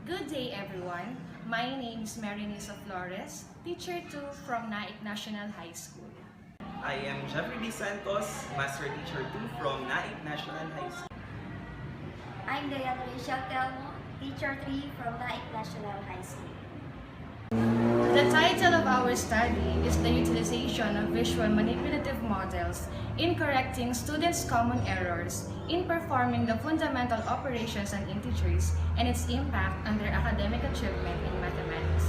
Good day everyone. My name is Marynisa Flores, Teacher 2 from Naik National High School. I am Jeffrey D. Santos, Master Teacher 2 from Naik National High School. I'm Dianne Reichel Telmo, Teacher 3 from Naik National High School. The title of our study is the utilization of visual-manipulative models in correcting students' common errors in performing the fundamental operations on integers and its impact on their academic achievement in mathematics.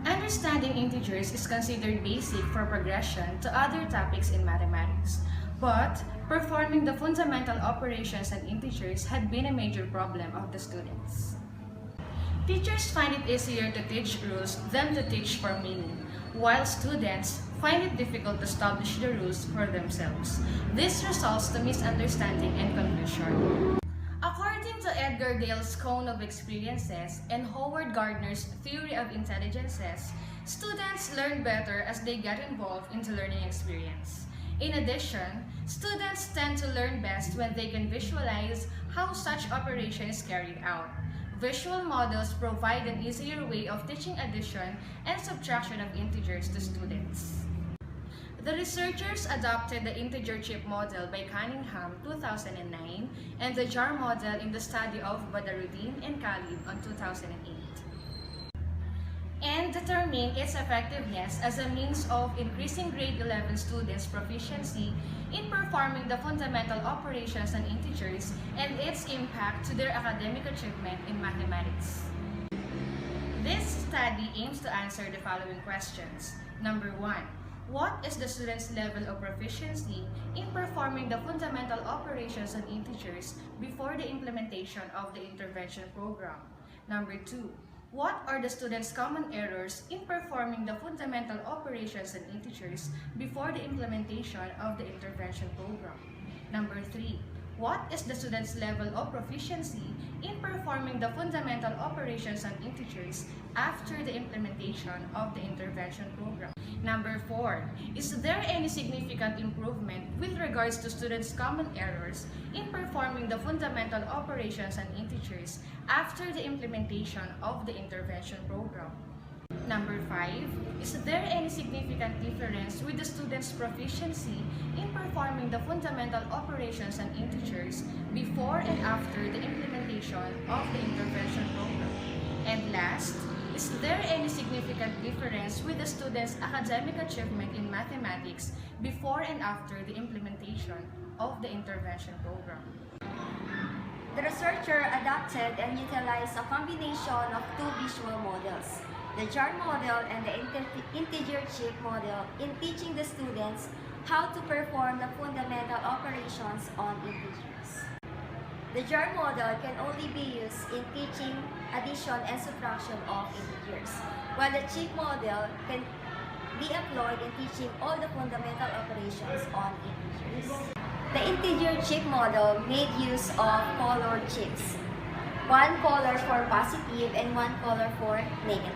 Understanding integers is considered basic for progression to other topics in mathematics, but performing the fundamental operations on integers had been a major problem of the students. Teachers find it easier to teach rules than to teach for meaning, while students find it difficult to establish the rules for themselves. This results to misunderstanding and confusion. According to Edgar Dale's Cone of Experiences and Howard Gardner's Theory of Intelligences, students learn better as they get involved into learning experience. In addition, students tend to learn best when they can visualize how such operation is carried out. Visual models provide an easier way of teaching addition and subtraction of integers to students. The researchers adopted the integer chip model by Cunningham 2009 and the jar model in the study of Badaruddin and Khalid on 2008. And determine its effectiveness as a means of increasing grade 11 students' proficiency in performing the fundamental operations on integers and its impact to their academic achievement in mathematics. This study aims to answer the following questions. Number 1. What is the student's level of proficiency in performing the fundamental operations on integers before the implementation of the intervention program? Number 2. What are the students' common errors in performing the fundamental operations on integers before the implementation of the intervention program? Number 3. What is the student's level of proficiency in performing the fundamental operations on integers after the implementation of the intervention program? Number 4. Is there any significant improvement with regards to students' common errors in performing the fundamental operations on integers after the implementation of the intervention program? Number 5. Is there any significant difference with the students' proficiency in performing the fundamental operations on integers before and after the implementation of the intervention program? And last, is there any significant difference with the students' academic achievement in mathematics before and after the implementation of the intervention program? The researcher adopted and utilized a combination of two visual models, the jar model and the integer chip model, in teaching the students how to perform the fundamental operations on integers. The jar model can only be used in teaching addition and subtraction of integers, while the chip model can be employed in teaching all the fundamental operations on integers. The integer chip model made use of colored chips, one color for positive and one color for negative.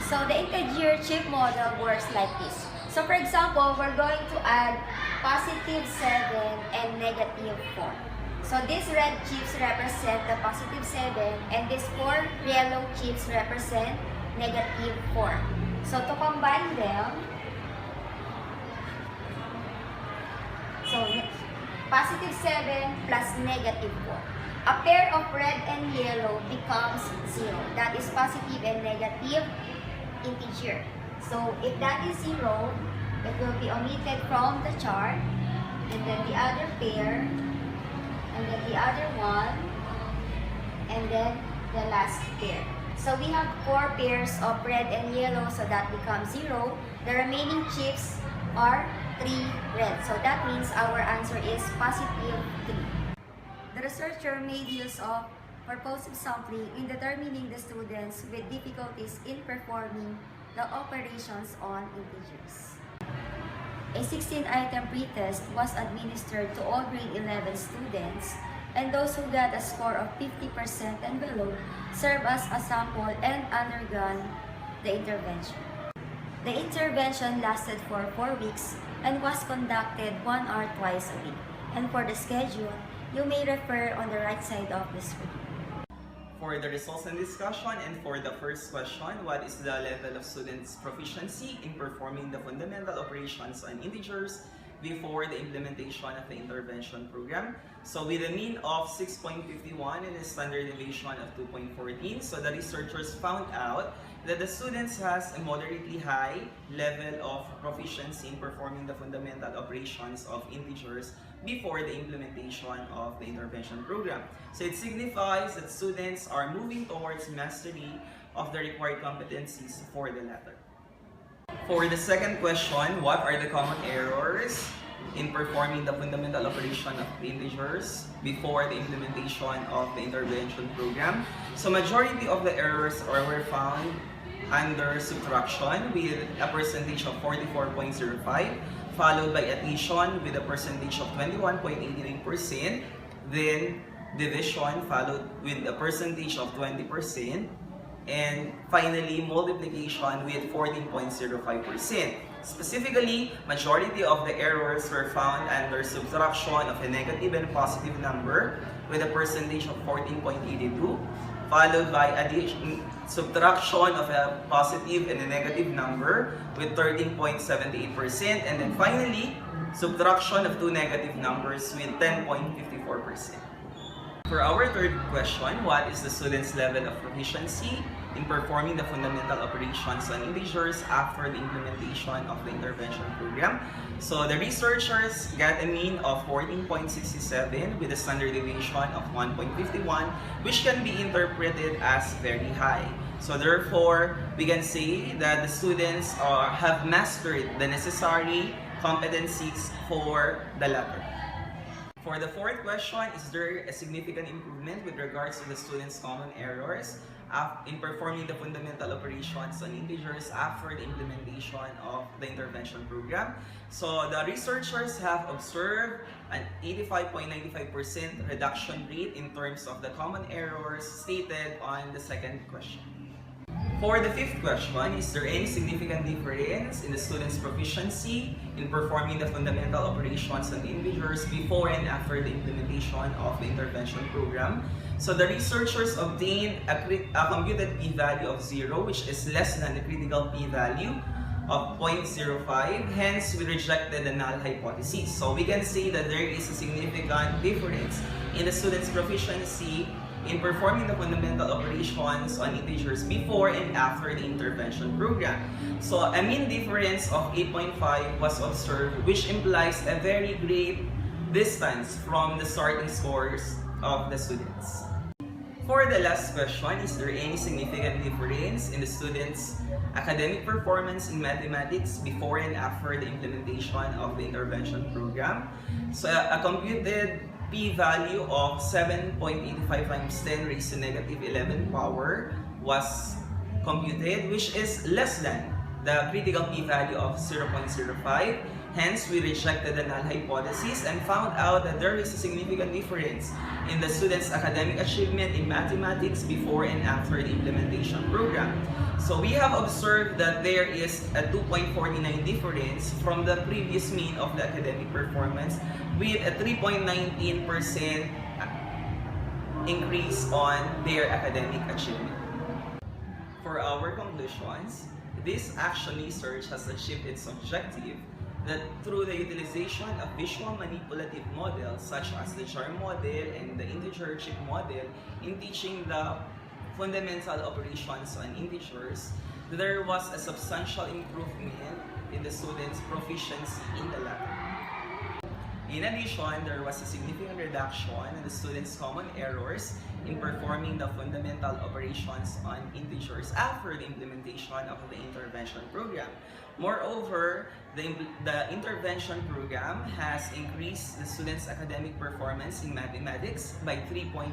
So the integer chip model works like this. So for example, we're going to add positive 7 and negative 4. So these red chips represent the positive 7 and these 4 yellow chips represent negative 4. So to combine them, so positive 7 plus negative 4. A pair of red and yellow becomes 0. That is positive and negative integer. So if that is 0, it will be omitted from the chart, and then the other pair, and then the other one, and then the last pair. So we have 4 pairs of red and yellow, so that becomes 0. The remaining chips are 3 red. So that means our answer is positive 3. The researcher made use of purposive sampling in determining the students with difficulties in performing the operations on integers. A 16-item pretest was administered to all grade 11 students, and those who got a score of 50% and below served as a sample and undergone the intervention. The intervention lasted for 4 weeks and was conducted 1 hour twice a week. And for the schedule, you may refer on the right side of the screen. for the results and discussion, and for the first question, what is the level of students' proficiency in performing the fundamental operations on integers before the implementation of the intervention program? So with a mean of 6.51 and a standard deviation of 2.14, so the researchers found out that the students has a moderately high level of proficiency in performing the fundamental operations of integers before the implementation of the intervention program. So it signifies that students are moving towards mastery of the required competencies for the latter. For the second question, what are the common errors in performing the fundamental operation of integers before the implementation of the intervention program? So majority of the errors were found under subtraction with a percentage of 44.05, followed by addition with a percentage of 21.89%, then division followed with a percentage of 20%, and finally multiplication with 14.05%. Specifically, majority of the errors were found under subtraction of a negative and positive number with a percentage of 14.82, followed by subtraction of a positive and a negative number with 13.78%, and then finally subtraction of two negative numbers with 10.54%. For our third question, what is the student's level of proficiency in performing the fundamental operations on integers after the implementation of the intervention program? So the researchers got a mean of 14.67 with a standard deviation of 1.51, which can be interpreted as very high. So therefore, we can say that the students have mastered the necessary competencies for the latter. For the fourth question, is there a significant improvement with regards to the students' common errors in performing the fundamental operations on integers after the implementation of the intervention program? So the researchers have observed an 85.95% reduction rate in terms of the common errors stated on the second question. For the fifth question, is there any significant difference in the student's proficiency in performing the fundamental operations on integers before and after the implementation of the intervention program? So the researchers obtained a computed p-value of 0, which is less than the critical p-value of 0.05. Hence, we rejected the null hypothesis. So we can say that there is a significant difference in the student's proficiency in performing the fundamental operations on integers before and after the intervention program. So a mean difference of 8.5 was observed, which implies a very great distance from the starting scores of the students. For the last question, is there any significant difference in the students' academic performance in mathematics before and after the implementation of the intervention program? So a computed p-value of 7.85 times 10 raised to negative 11 power was computed, which is less than the critical p-value of 0.05. Hence, we rejected the null hypothesis and found out that there is a significant difference in the students' academic achievement in mathematics before and after the implementation program. So we have observed that there is a 2.49 difference from the previous mean of the academic performance, with a 3.19% increase on their academic achievement. For our conclusions, this action research has achieved its objective that through the utilization of visual-manipulative models such as the jar model and the integer chip model in teaching the fundamental operations on integers, there was a substantial improvement in the students' proficiency in the latter. In addition, there was a significant reduction in the students' common errors in performing the fundamental operations on integers after the implementation of the intervention program. Moreover, the intervention program has increased the students' academic performance in mathematics by 3.19%.